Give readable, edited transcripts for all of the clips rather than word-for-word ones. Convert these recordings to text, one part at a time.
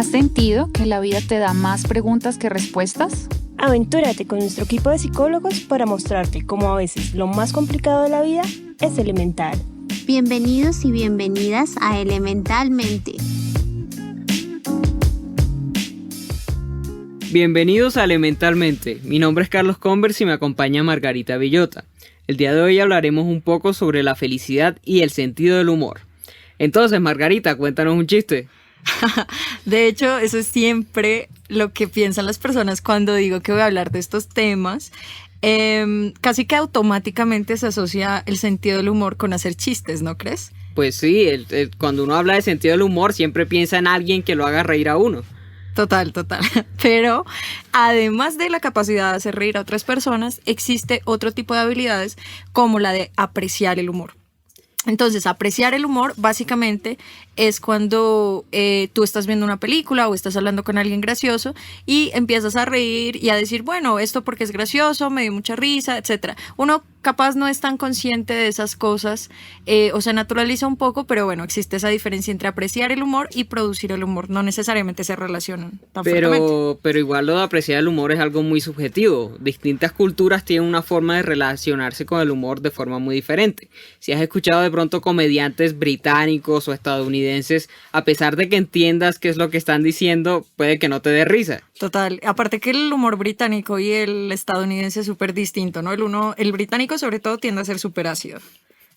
¿Has sentido que la vida te da más preguntas que respuestas? Aventúrate con nuestro equipo de psicólogos para mostrarte cómo a veces lo más complicado de la vida es elemental. Bienvenidos y bienvenidas a Elementalmente. Bienvenidos a Elementalmente. Mi nombre es Carlos Converse y me acompaña Margarita Villota. El día de hoy hablaremos un poco sobre la felicidad y el sentido del humor. Entonces, Margarita, cuéntanos un chiste. De hecho, eso es siempre lo que piensan las personas cuando digo que voy a hablar de estos temas. Casi que automáticamente se asocia el sentido del humor con hacer chistes, ¿no crees? Pues sí, cuando uno habla de sentido del humor siempre piensa en alguien que lo haga reír a uno. Total. Pero además de la capacidad de hacer reír a otras personas, existe otro tipo de habilidades como la de apreciar el humor. Entonces, apreciar el humor básicamente es cuando tú estás viendo una película o estás hablando con alguien gracioso y empiezas a reír y a decir, bueno, esto porque es gracioso, me dio mucha risa, etc. Uno capaz no es tan consciente de esas cosas o se naturaliza un poco, pero bueno, existe esa diferencia entre apreciar el humor y producir el humor. No necesariamente se relacionan tan fuertemente. Pero igual lo de apreciar el humor es algo muy subjetivo. Distintas culturas tienen una forma de relacionarse con el humor de forma muy diferente. Si has escuchado de pronto comediantes británicos o estadounidenses, a pesar de que entiendas qué es lo que están diciendo, puede que no te dé risa. Total, aparte que el humor británico y el estadounidense es súper distinto, ¿no? El británico sobre todo tiende a ser súper ácido.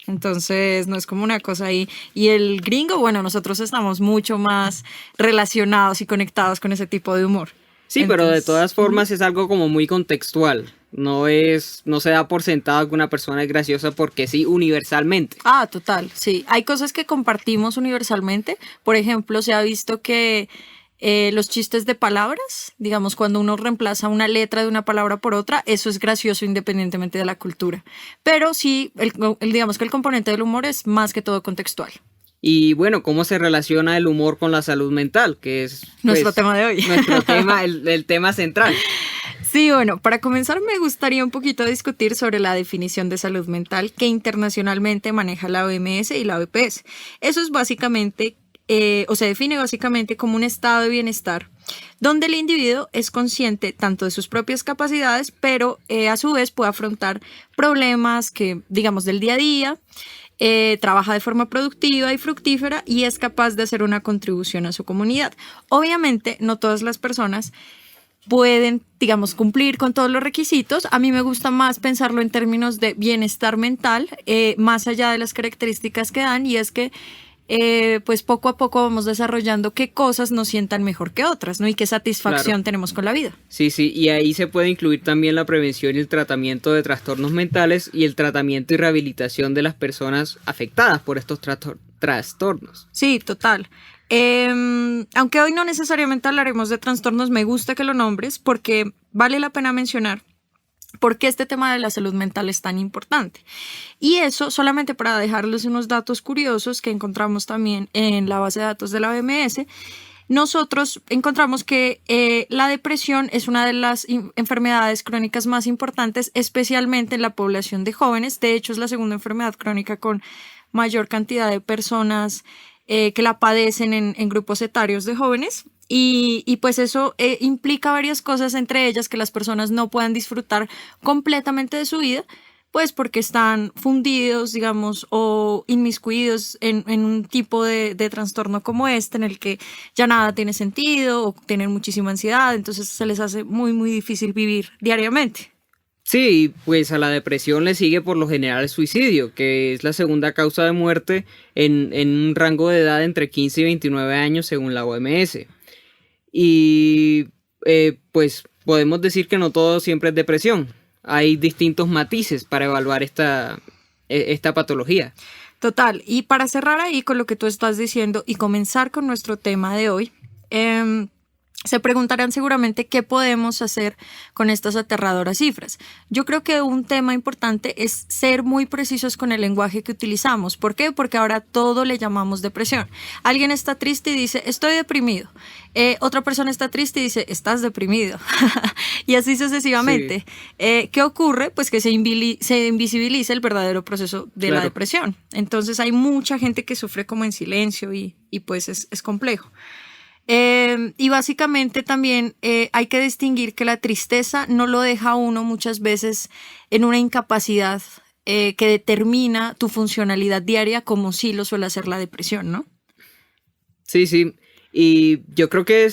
Entonces no es como una cosa ahí. Y el gringo, bueno, nosotros estamos mucho más relacionados y conectados con ese tipo de humor. Sí, entonces, pero de todas formas es algo como muy contextual. No se da por sentado que una persona es graciosa porque sí, universalmente. Ah, total, sí. Hay cosas que compartimos universalmente. Por ejemplo, se ha visto que los chistes de palabras, digamos, cuando uno reemplaza una letra de una palabra por otra, eso es gracioso independientemente de la cultura. Pero sí, digamos que el componente del humor es más que todo contextual. Y bueno, ¿cómo se relaciona el humor con la salud mental? Que es nuestro tema de hoy. Nuestro tema, el tema central. Sí, bueno, para comenzar me gustaría un poquito discutir sobre la definición de salud mental que internacionalmente maneja la OMS y la OPS. Eso es básicamente, se define básicamente como un estado de bienestar donde el individuo es consciente tanto de sus propias capacidades, pero a su vez puede afrontar problemas que, digamos, del día a día, trabaja de forma productiva y fructífera y es capaz de hacer una contribución a su comunidad. Obviamente, no todas las personas pueden, digamos, cumplir con todos los requisitos. A mí me gusta más pensarlo en términos de bienestar mental, más allá de las características que dan, y es que pues poco a poco vamos desarrollando qué cosas nos sientan mejor que otras, ¿no? Y qué satisfacción tenemos con la vida. Sí, y ahí se puede incluir también la prevención y el tratamiento de trastornos mentales y el tratamiento y rehabilitación de las personas afectadas por estos trastornos. Sí, total. Aunque hoy no necesariamente hablaremos de trastornos, me gusta que lo nombres porque vale la pena mencionar por qué este tema de la salud mental es tan importante. Y eso solamente para dejarles unos datos curiosos que encontramos también en la base de datos de la OMS. Nosotros encontramos que la depresión es una de las enfermedades crónicas más importantes, especialmente en la población de jóvenes. De hecho, es la segunda enfermedad crónica con mayor cantidad de personas que la padecen en grupos etarios de jóvenes. Y pues eso implica varias cosas, entre ellas que las personas no puedan disfrutar completamente de su vida, pues porque están fundidos, digamos, o inmiscuidos en un tipo de trastorno como este, en el que ya nada tiene sentido o tienen muchísima ansiedad, entonces se les hace muy, muy difícil vivir diariamente. Sí, pues a la depresión le sigue por lo general el suicidio, que es la segunda causa de muerte en un rango de edad entre 15 y 29 años según la OMS. Y pues podemos decir que no todo siempre es depresión. Hay distintos matices para evaluar esta patología. Total, y para cerrar ahí con lo que tú estás diciendo y comenzar con nuestro tema de hoy, se preguntarán seguramente qué podemos hacer con estas aterradoras cifras. Yo creo que un tema importante es ser muy precisos con el lenguaje que utilizamos. ¿Por qué? Porque ahora todo le llamamos depresión. Alguien está triste y dice, estoy deprimido. Otra persona está triste y dice, estás deprimido. Y así sucesivamente. Sí. ¿Qué ocurre? Pues que se invisibiliza el verdadero proceso de la depresión. Entonces hay mucha gente que sufre como en silencio y pues es complejo. Y básicamente también hay que distinguir que la tristeza no lo deja a uno muchas veces en una incapacidad que determina tu funcionalidad diaria, como sí lo suele hacer la depresión, ¿no? Sí, sí. Y yo creo que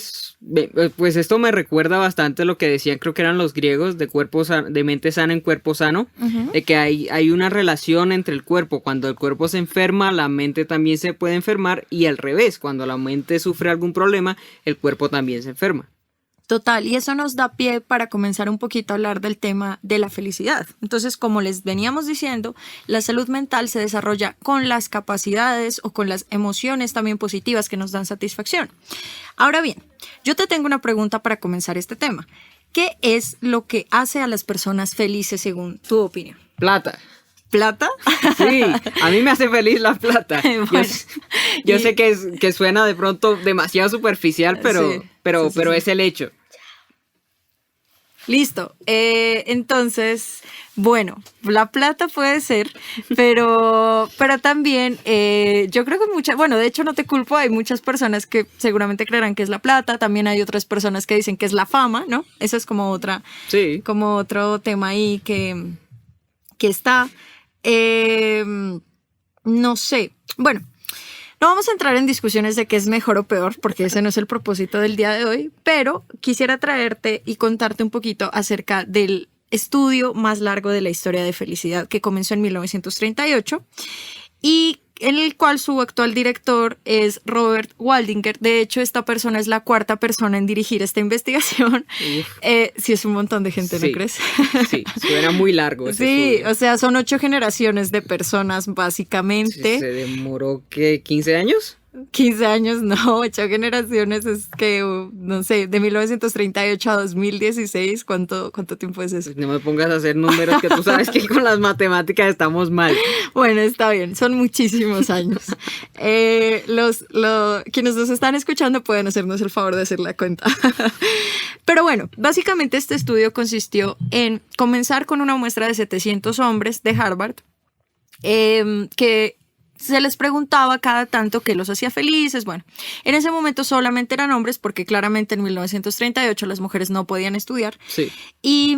pues esto me recuerda bastante lo que decían, creo que eran los griegos, de mente sana en cuerpo sano, de que hay una relación entre el cuerpo. Cuando el cuerpo se enferma, la mente también se puede enfermar, y al revés, cuando la mente sufre algún problema, el cuerpo también se enferma. Total, y eso nos da pie para comenzar un poquito a hablar del tema de la felicidad. Entonces, como les veníamos diciendo, la salud mental se desarrolla con las capacidades o con las emociones también positivas que nos dan satisfacción. Ahora bien, yo te tengo una pregunta para comenzar este tema. ¿Qué es lo que hace a las personas felices según tu opinión? Plata. ¿Plata? Sí, a mí me hace feliz la plata. Bueno, yo sé que suena de pronto demasiado superficial, pero sí. es el hecho. Listo. Entonces, bueno, la plata puede ser, pero también yo creo que bueno, de hecho no te culpo, hay muchas personas que seguramente creerán que es la plata, también hay otras personas que dicen que es la fama, ¿no? Eso es como otro tema ahí que está. No sé. Bueno, no vamos a entrar en discusiones de qué es mejor o peor, porque ese no es el propósito del día de hoy, pero quisiera traerte y contarte un poquito acerca del estudio más largo de la historia de felicidad, que comenzó en 1938 y en el cual su actual director es Robert Waldinger. De hecho, esta persona es la cuarta persona en dirigir esta investigación. Sí, es un montón de gente, ¿no crees? Sí, suena muy largo ese estudio. O sea, son 8 generaciones de personas, básicamente. ¿Se demoró, qué, 15 años? 15 años, no, 8 generaciones, es que, no sé, de 1938 a 2016, ¿cuánto tiempo es eso? No me pongas a hacer números, que tú sabes que con las matemáticas estamos mal. Bueno, está bien, son muchísimos años. Quienes nos están escuchando pueden hacernos el favor de hacer la cuenta. Pero bueno, básicamente este estudio consistió en comenzar con una muestra de 700 hombres de Harvard, que se les preguntaba cada tanto qué los hacía felices. Bueno, en ese momento solamente eran hombres, porque claramente en 1938 las mujeres no podían estudiar. Sí. Y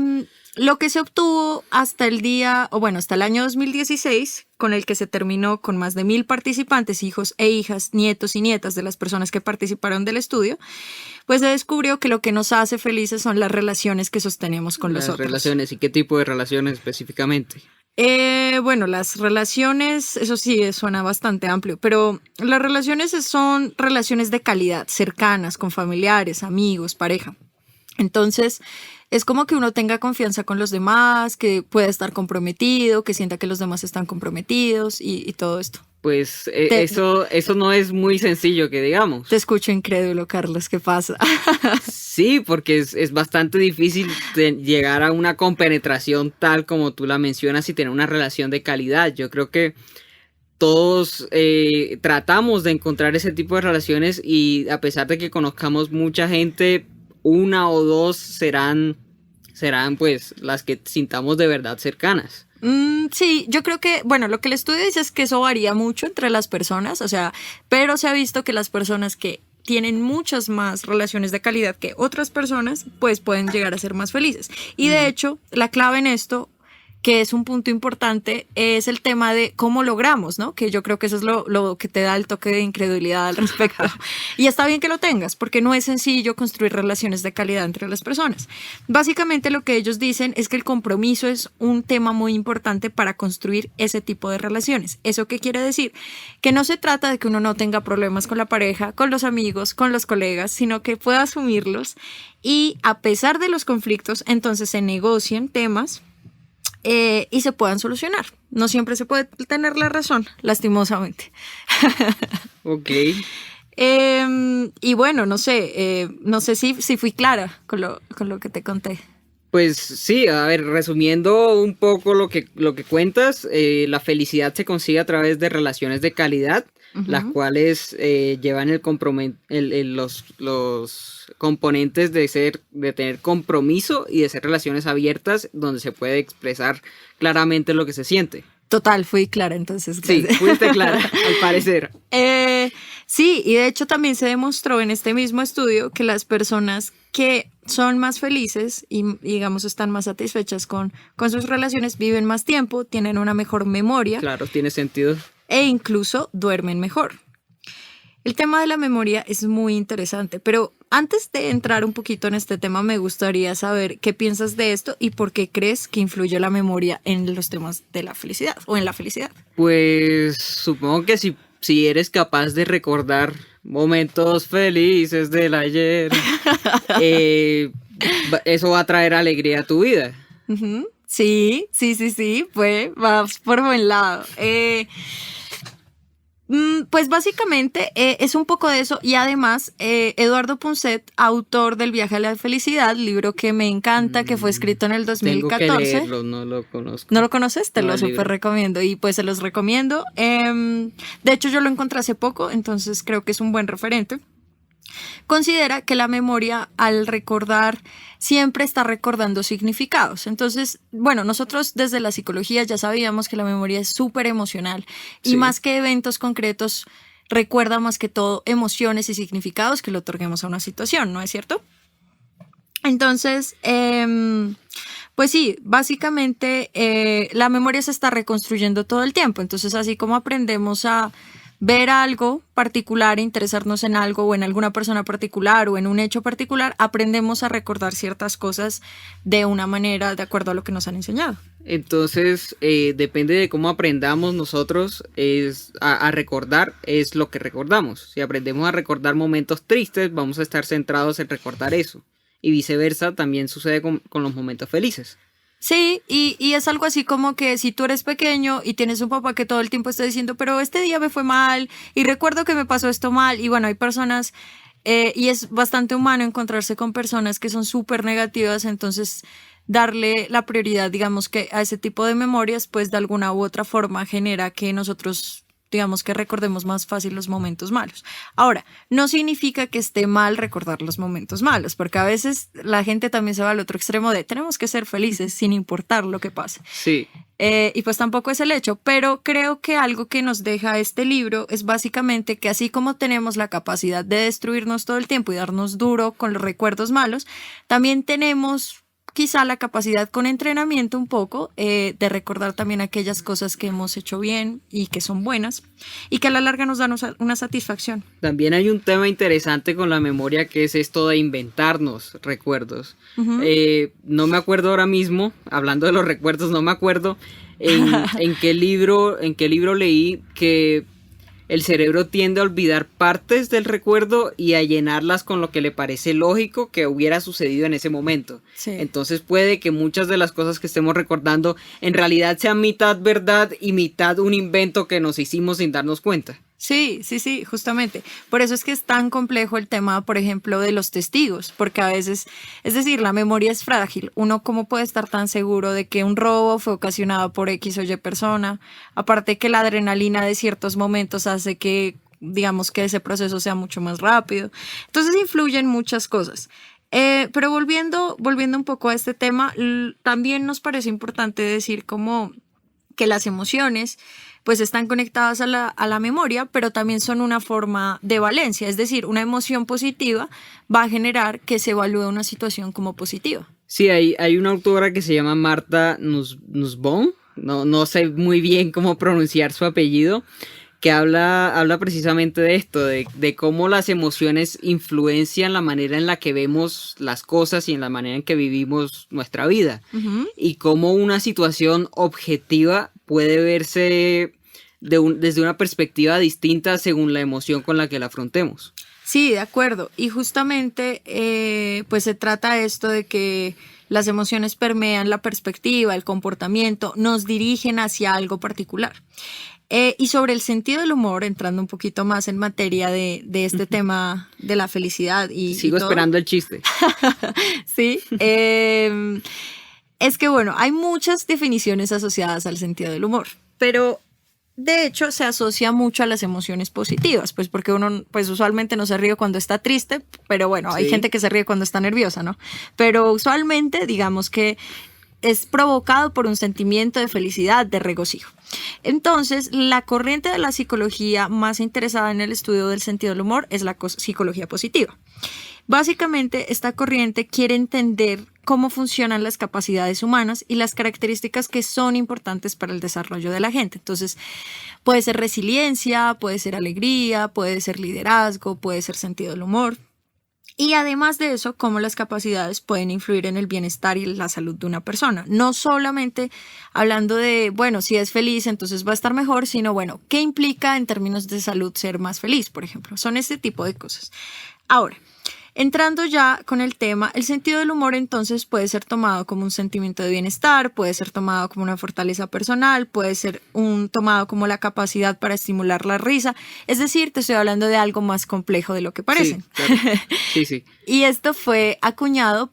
lo que se obtuvo hasta el año 2016, con el que se terminó con más de 1,000 participantes, hijos e hijas, nietos y nietas de las personas que participaron del estudio, pues se descubrió que lo que nos hace felices son las relaciones que sostenemos con los otros. Las relaciones, ¿y qué tipo de relaciones específicamente? Bueno, las relaciones, eso sí, suena bastante amplio, pero las relaciones son relaciones de calidad, cercanas, con familiares, amigos, pareja. Entonces, es como que uno tenga confianza con los demás, que pueda estar comprometido, que sienta que los demás están comprometidos y todo esto. Pues eso no es muy sencillo, que digamos. Te escucho incrédulo, Carlos, ¿qué pasa? Sí, porque es bastante difícil llegar a una compenetración tal como tú la mencionas y tener una relación de calidad. Yo creo que todos tratamos de encontrar ese tipo de relaciones, y a pesar de que conozcamos mucha gente, una o dos serán pues las que sintamos de verdad cercanas. Sí, yo creo que, bueno, lo que el estudio dice es que eso varía mucho entre las personas, o sea, pero se ha visto que las personas que tienen muchas más relaciones de calidad que otras personas, pues pueden llegar a ser más felices. Y de hecho, la clave en esto, que es un punto importante, es el tema de cómo logramos, ¿no? Que yo creo que eso es lo que te da el toque de incredulidad al respecto. Y está bien que lo tengas, porque no es sencillo construir relaciones de calidad entre las personas. Básicamente lo que ellos dicen es que el compromiso es un tema muy importante para construir ese tipo de relaciones. ¿Eso qué quiere decir? Que no se trata de que uno no tenga problemas con la pareja, con los amigos, con los colegas, sino que pueda asumirlos y, a pesar de los conflictos, entonces se negocien temas y se puedan solucionar. No siempre se puede tener la razón, lastimosamente. Ok. Y bueno, no sé si fui clara con lo que te conté. Pues sí, a ver, resumiendo un poco lo que cuentas, la felicidad se consigue a través de relaciones de calidad, las cuales llevan los componentes de tener compromiso y de ser relaciones abiertas, donde se puede expresar claramente lo que se siente. Total, fui clara entonces. Gracias. Sí, fuiste clara, al parecer. Sí, y de hecho también se demostró en este mismo estudio que las personas que son más felices y digamos están más satisfechas con sus relaciones viven más tiempo, tienen una mejor memoria. Claro, tiene sentido. E incluso duermen mejor. El tema de la memoria es muy interesante, pero antes de entrar un poquito en este tema me gustaría saber qué piensas de esto y por qué crees que influye la memoria en los temas de la felicidad o en la felicidad. Pues supongo que si eres capaz de recordar momentos felices del ayer, eso va a traer alegría a tu vida. Uh-huh. Sí, pues vas por buen lado. Pues básicamente es un poco de eso y además Eduardo Punset, autor del Viaje a la Felicidad, libro que me encanta, que fue escrito en el 2014. Tengo que leerlo, no lo conozco. ¿No lo conoces? Te No, lo el súper libro. recomiendo y pues se los recomiendo. De hecho yo lo encontré hace poco, entonces creo que es un buen referente. Considera que la memoria al recordar siempre está recordando significados. Entonces, bueno, nosotros desde la psicología ya sabíamos que la memoria es súper emocional y Sí. más que eventos concretos recuerda más que todo emociones y significados que le otorguemos a una situación, ¿no es cierto? Entonces, pues sí, básicamente la memoria se está reconstruyendo todo el tiempo. Entonces, así como aprendemos a ver algo particular, interesarnos en algo o en alguna persona particular o en un hecho particular, aprendemos a recordar ciertas cosas de una manera de acuerdo a lo que nos han enseñado. Entonces, depende de cómo aprendamos nosotros a recordar, es lo que recordamos. Si aprendemos a recordar momentos tristes, vamos a estar centrados en recordar eso. Y viceversa, también sucede con los momentos felices. Sí, y es algo así como que si tú eres pequeño y tienes un papá que todo el tiempo está diciendo, pero este día me fue mal y recuerdo que me pasó esto mal. Y bueno, hay personas, y es bastante humano encontrarse con personas que son súper negativas, entonces darle la prioridad, digamos que a ese tipo de memorias, pues de alguna u otra forma genera que nosotros, digamos que recordemos más fácil los momentos malos. Ahora, no significa que esté mal recordar los momentos malos, porque a veces la gente también se va al otro extremo de tenemos que ser felices sin importar lo que pase. Sí. Y pues tampoco es el hecho, pero creo que algo que nos deja este libro es básicamente que así como tenemos la capacidad de destruirnos todo el tiempo y darnos duro con los recuerdos malos, también tenemos quizá la capacidad con entrenamiento un poco de recordar también aquellas cosas que hemos hecho bien y que son buenas y que a la larga nos dan una satisfacción. También hay un tema interesante con la memoria que es esto de inventarnos recuerdos. Uh-huh. No me acuerdo ahora mismo, hablando de los recuerdos, no me acuerdo en qué libro leí que el cerebro tiende a olvidar partes del recuerdo y a llenarlas con lo que le parece lógico que hubiera sucedido en ese momento. Sí. Entonces puede que muchas de las cosas que estemos recordando en realidad sean mitad verdad y mitad un invento que nos hicimos sin darnos cuenta. Sí, justamente. Por eso es que es tan complejo el tema, por ejemplo, de los testigos, porque a veces, es decir, la memoria es frágil. Uno, ¿cómo puede estar tan seguro de que un robo fue ocasionado por X o Y persona? Aparte que la adrenalina de ciertos momentos hace que, digamos, que ese proceso sea mucho más rápido. Entonces influyen muchas cosas. Pero volviendo un poco a este tema, también nos parece importante decir como que las emociones pues están conectadas a la memoria, pero también son una forma de valencia, es decir, una emoción positiva va a generar que se evalúe una situación como positiva. Sí, hay una autora que se llama Marta Nussbaum, no sé muy bien cómo pronunciar su apellido, que habla precisamente de esto, de cómo las emociones influencian la manera en la que vemos las cosas y en la manera en que vivimos nuestra vida. Uh-huh. Y cómo una situación objetiva puede verse desde una perspectiva distinta según la emoción con la que la afrontemos. Sí, de acuerdo. Y justamente pues se trata esto de que las emociones permean la perspectiva, el comportamiento, nos dirigen hacia algo particular. Y sobre el sentido del humor, entrando un poquito más en materia de este tema de la felicidad y Sigo todo. esperando el chiste. Sí, es que bueno, hay muchas definiciones asociadas al sentido del humor, pero de hecho se asocia mucho a las emociones positivas, pues porque uno pues usualmente no se ríe cuando está triste, pero bueno, hay Sí. gente que se ríe cuando está nerviosa, ¿no? Pero usualmente digamos que es provocado por un sentimiento de felicidad, de regocijo. Entonces, la corriente de la psicología más interesada en el estudio del sentido del humor es la psicología positiva. Básicamente, esta corriente quiere entender cómo funcionan las capacidades humanas y las características que son importantes para el desarrollo de la gente. Entonces, puede ser resiliencia, puede ser alegría, puede ser liderazgo, puede ser sentido del humor. Y además de eso, cómo las capacidades pueden influir en el bienestar y la salud de una persona. No solamente hablando de, bueno, si es feliz, entonces va a estar mejor, sino, bueno, ¿qué implica en términos de salud ser más feliz, por ejemplo? Son ese tipo de cosas. Ahora, entrando ya con el tema, el sentido del humor entonces puede ser tomado como un sentimiento de bienestar, puede ser tomado como una fortaleza personal, puede ser tomado como la capacidad para estimular la risa. Es decir, te estoy hablando de algo más complejo de lo que parece. Sí, claro. Sí. Y esto fue acuñado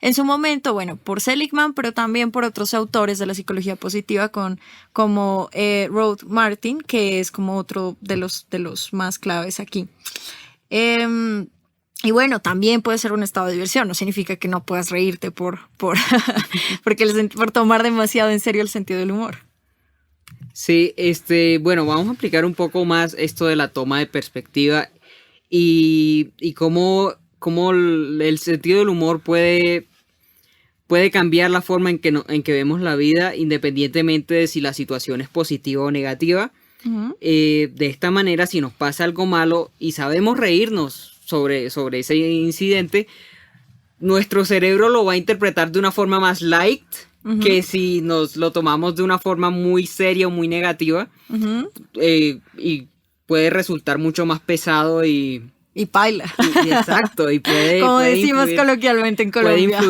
en su momento, bueno, por Seligman, pero también por otros autores de la psicología positiva como Ruth Martin, que es como otro de los más claves aquí. Y bueno, también puede ser un estado de diversión, no significa que no puedas reírte por tomar demasiado en serio el sentido del humor. Sí, bueno, vamos a aplicar un poco más esto de la toma de perspectiva y cómo el sentido del humor puede cambiar la forma en que vemos la vida, independientemente de si la situación es positiva o negativa. Uh-huh. De esta manera, si nos pasa algo malo y sabemos reírnos sobre ese incidente, nuestro cerebro lo va a interpretar de una forma más light, uh-huh, que si nos lo tomamos de una forma muy seria o muy negativa, uh-huh, y puede resultar mucho más pesado y paila. Exacto, y como decimos coloquialmente en Colombia.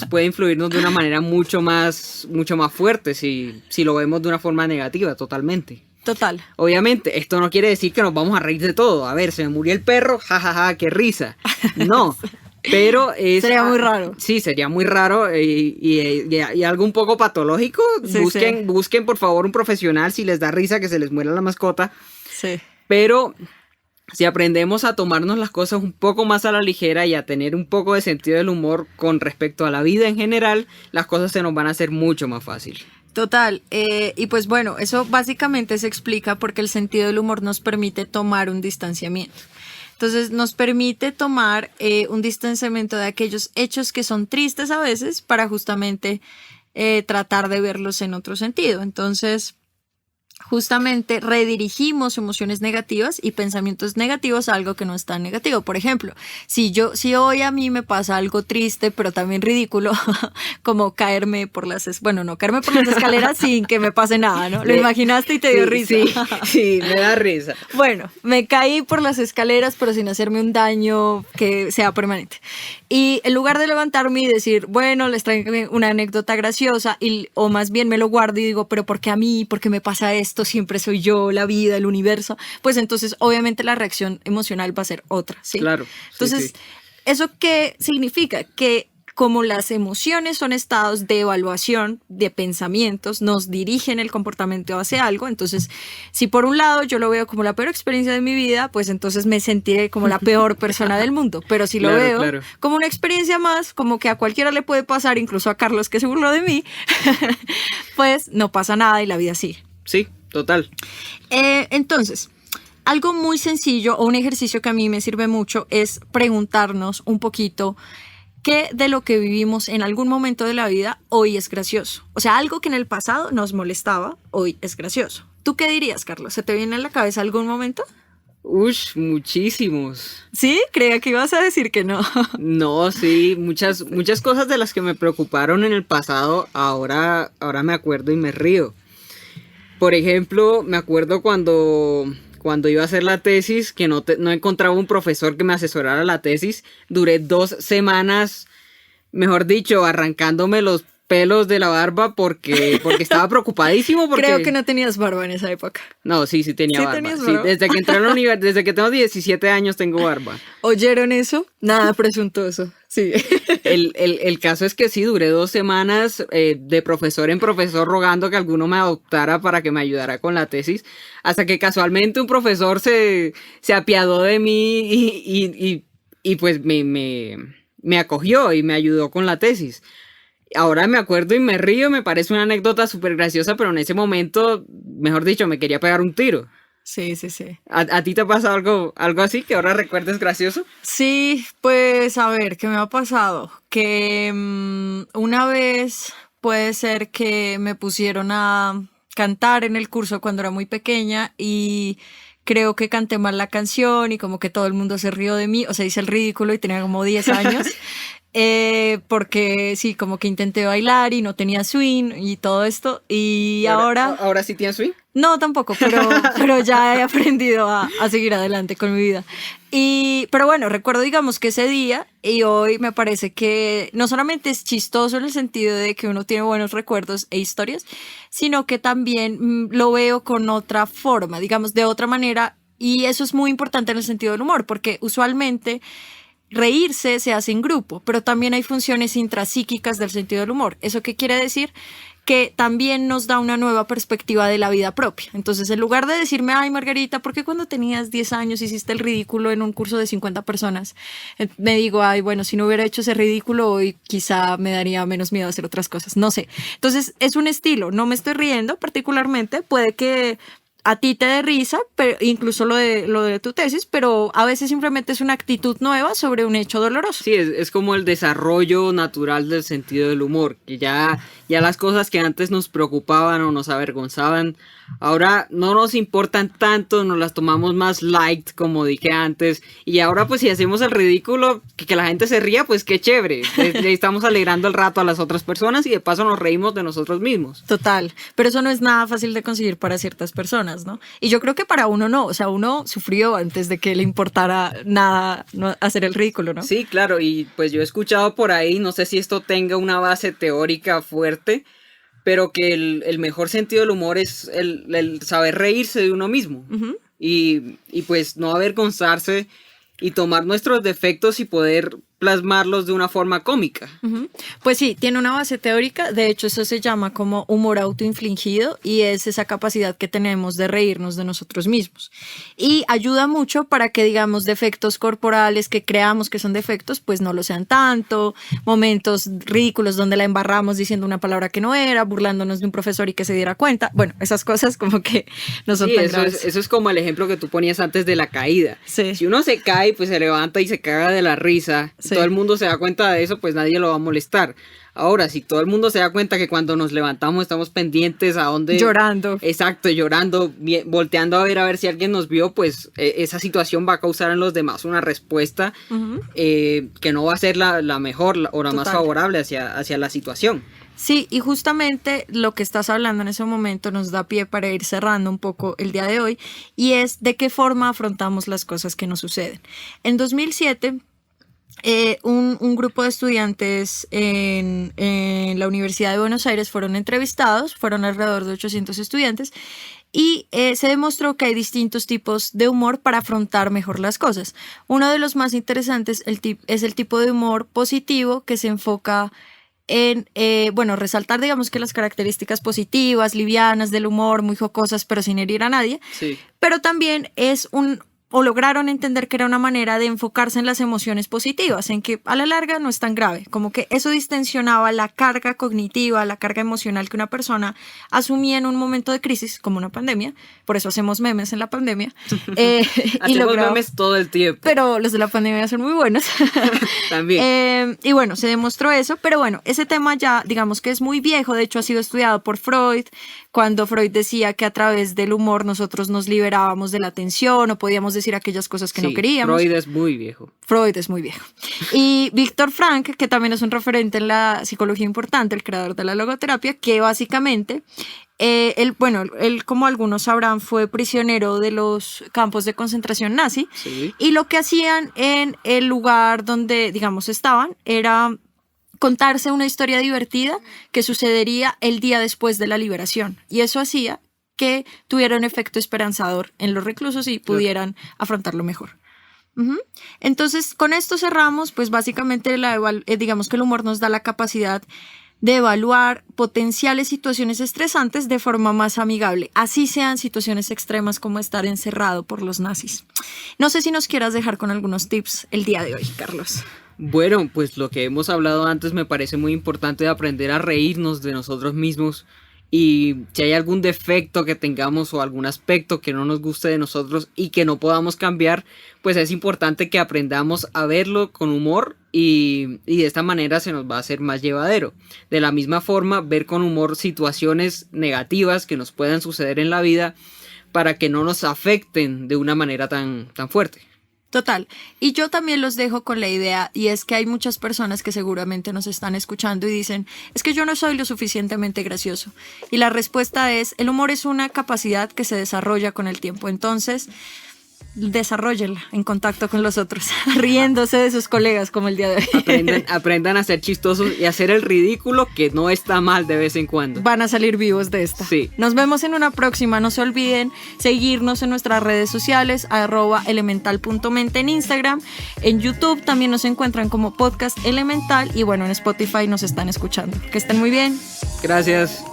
Puede influirnos de una manera mucho más fuerte si lo vemos de una forma negativa, totalmente. Total. Obviamente, esto no quiere decir que nos vamos a reír de todo. A ver, se me murió el perro, jajaja, qué risa. No, pero sería muy raro. Sí, sería muy raro y algo un poco patológico. Sí, busquen por favor un profesional si les da risa que se les muera la mascota. Sí. Pero si aprendemos a tomarnos las cosas un poco más a la ligera y a tener un poco de sentido del humor con respecto a la vida en general, las cosas se nos van a hacer mucho más fácil. Total, y pues bueno, eso básicamente se explica porque el sentido del humor nos permite tomar un distanciamiento. Entonces nos permite tomar un distanciamiento de aquellos hechos que son tristes a veces para justamente tratar de verlos en otro sentido. Entonces, justamente redirigimos emociones negativas y pensamientos negativos a algo que no es tan negativo. Por ejemplo, si hoy a mí me pasa algo triste, pero también ridículo, como caerme por las escaleras sin que me pase nada, ¿no? Lo imaginaste y te dio risa. Sí, me da risa. Bueno, me caí por las escaleras, pero sin hacerme un daño que sea permanente. Y en lugar de levantarme y decir, bueno, les traigo una anécdota graciosa, o más bien me lo guardo y digo, pero ¿por qué a mí? ¿Por qué me pasa esto? Siempre soy yo, la vida, el universo. Pues entonces, obviamente, la reacción emocional va a ser otra, ¿sí? Claro. Entonces, ¿eso qué significa? Que como las emociones son estados de evaluación de pensamientos, nos dirigen el comportamiento hacia algo. Entonces, si por un lado yo lo veo como la peor experiencia de mi vida, pues entonces me sentiré como la peor persona del mundo. Pero si lo veo como una experiencia más, como que a cualquiera le puede pasar, incluso a Carlos que se burló de mí, pues no pasa nada y la vida sigue. Sí, total. Entonces, algo muy sencillo o un ejercicio que a mí me sirve mucho es preguntarnos un poquito qué de lo que vivimos en algún momento de la vida hoy es gracioso. O sea, algo que en el pasado nos molestaba, hoy es gracioso. ¿Tú qué dirías, Carlos? ¿Se te viene a la cabeza algún momento? Muchísimos. ¿Sí? Creía que ibas a decir que no. No, sí, muchas cosas de las que me preocuparon en el pasado, ahora me acuerdo y me río. Por ejemplo, me acuerdo cuando iba a hacer la tesis, que no encontraba un profesor que me asesorara la tesis. Duré 2 semanas, mejor dicho, arrancándome los pelos de la barba porque estaba preocupadísimo. Creo que no tenías barba en esa época. No, sí tenía barba. Sí, desde que entré a la universidad, desde que tengo 17 años tengo barba. ¿Oyeron eso? Nada presuntuoso. Sí. El caso es que sí, duré 2 semanas de profesor en profesor rogando que alguno me adoptara para que me ayudara con la tesis, hasta que casualmente un profesor se apiadó de mí y pues me acogió y me ayudó con la tesis. Ahora me acuerdo y me río, me parece una anécdota súper graciosa, pero en ese momento, mejor dicho, me quería pegar un tiro. Sí, sí, sí. ¿A ti te ha pasado algo así que ahora recuerdes gracioso? Sí, pues a ver, ¿qué me ha pasado? Que una vez puede ser que me pusieron a cantar en el curso cuando era muy pequeña y creo que canté mal la canción y como que todo el mundo se rió de mí, o sea, hice el ridículo y tenía como 10 años. Porque sí, como que intenté bailar y no tenía swing y todo esto. Y ahora... ¿Ahora sí tienes swing? No, tampoco, pero ya he aprendido a seguir adelante con mi vida. Pero bueno, recuerdo, digamos, que ese día y hoy me parece que no solamente es chistoso en el sentido de que uno tiene buenos recuerdos e historias, sino que también lo veo con otra forma, digamos, de otra manera. Y eso es muy importante en el sentido del humor, porque usualmente reírse se hace en grupo, pero también hay funciones intrapsíquicas del sentido del humor. ¿Eso qué quiere decir? Que también nos da una nueva perspectiva de la vida propia. Entonces, en lugar de decirme, ay, Margarita, ¿por qué cuando tenías 10 años hiciste el ridículo en un curso de 50 personas? Me digo, ay, bueno, si no hubiera hecho ese ridículo hoy quizá me daría menos miedo a hacer otras cosas. No sé. Entonces, es un estilo. No me estoy riendo particularmente. Puede que a ti te dé risa, pero incluso lo de tu tesis, pero a veces simplemente es una actitud nueva sobre un hecho doloroso. Sí, es como el desarrollo natural del sentido del humor, que ya las cosas que antes nos preocupaban o nos avergonzaban, ahora no nos importan tanto, nos las tomamos más light, como dije antes, y ahora pues si hacemos el ridículo, que la gente se ría, pues qué chévere, le estamos alegrando el rato a las otras personas y de paso nos reímos de nosotros mismos. Total, pero eso no es nada fácil de conseguir para ciertas personas, ¿no? Y yo creo que para uno no, o sea, uno sufrió antes de que le importara nada hacer el ridículo, ¿no? Sí, claro, y pues yo he escuchado por ahí, no sé si esto tenga una base teórica fuerte, pero que el mejor sentido del humor es el saber reírse de uno mismo. Uh-huh. Y pues no avergonzarse y tomar nuestros defectos y poder plasmarlos de una forma cómica. Uh-huh. Pues sí, tiene una base teórica, de hecho eso se llama como humor autoinfligido y es esa capacidad que tenemos de reírnos de nosotros mismos. Y ayuda mucho para que, digamos, defectos corporales que creamos que son defectos, pues no lo sean tanto, momentos ridículos donde la embarramos diciendo una palabra que no era, burlándonos de un profesor y que se diera cuenta, bueno, esas cosas como que no son tan graves. Eso es como el ejemplo que tú ponías antes de la caída. Sí. Si uno se cae, pues se levanta y se caga de la risa. Sí. Todo el mundo se da cuenta de eso, pues nadie lo va a molestar. Ahora, si todo el mundo se da cuenta que cuando nos levantamos estamos pendientes a dónde... Llorando. Exacto, llorando, volteando a ver si alguien nos vio, pues esa situación va a causar en los demás una respuesta uh-huh. Que no va a ser la mejor o la más favorable hacia la situación. Sí, y justamente lo que estás hablando en ese momento nos da pie para ir cerrando un poco el día de hoy, y es de qué forma afrontamos las cosas que nos suceden. En 2007... un grupo de estudiantes en la Universidad de Buenos Aires fueron entrevistados, fueron alrededor de 800 estudiantes y se demostró que hay distintos tipos de humor para afrontar mejor las cosas. Uno de los más interesantes es el tipo de humor positivo que se enfoca en, resaltar, digamos, que las características positivas, livianas del humor, muy jocosas, pero sin herir a nadie. Sí. Pero también es o lograron entender que era una manera de enfocarse en las emociones positivas, en que a la larga no es tan grave, como que eso distensionaba la carga cognitiva, la carga emocional que una persona asumía en un momento de crisis, como una pandemia, por eso hacemos memes en la pandemia. Hacemos memes todo el tiempo. Pero los de la pandemia son muy buenos. También. Y bueno, se demostró eso, pero bueno, ese tema ya digamos que es muy viejo, de hecho ha sido estudiado por Freud, cuando Freud decía que a través del humor nosotros nos liberábamos de la tensión o podíamos decir aquellas cosas que no queríamos. Freud es muy viejo. Y Víctor Frank, que también es un referente en la psicología importante, el creador de la logoterapia, que básicamente, él, como algunos sabrán, fue prisionero de los campos de concentración nazi. Sí. Y lo que hacían en el lugar donde, digamos, estaban era contarse una historia divertida que sucedería el día después de la liberación. Y eso hacía que tuviera un efecto esperanzador en los reclusos y pudieran afrontarlo mejor. Uh-huh. Entonces, con esto cerramos, pues básicamente digamos que el humor nos da la capacidad de evaluar potenciales situaciones estresantes de forma más amigable, así sean situaciones extremas como estar encerrado por los nazis. No sé si nos quieras dejar con algunos tips el día de hoy, Carlos. Bueno, pues lo que hemos hablado antes me parece muy importante de aprender a reírnos de nosotros mismos, y si hay algún defecto que tengamos o algún aspecto que no nos guste de nosotros y que no podamos cambiar, pues es importante que aprendamos a verlo con humor y de esta manera se nos va a hacer más llevadero. De la misma forma, ver con humor situaciones negativas que nos puedan suceder en la vida para que no nos afecten de una manera tan fuerte. Total. Y yo también los dejo con la idea, y es que hay muchas personas que seguramente nos están escuchando y dicen, es que yo no soy lo suficientemente gracioso. Y la respuesta es, el humor es una capacidad que se desarrolla con el tiempo. Entonces, desarróllenla en contacto con los otros, riéndose de sus colegas como el día de hoy. Aprendan a ser chistosos y a hacer el ridículo, que no está mal de vez en cuando. Van a salir vivos de esta. Sí. Nos vemos en una próxima. No se olviden seguirnos en nuestras redes sociales, @elemental.mente en Instagram. En YouTube también nos encuentran como Podcast Elemental y bueno, en Spotify nos están escuchando. Que estén muy bien. Gracias.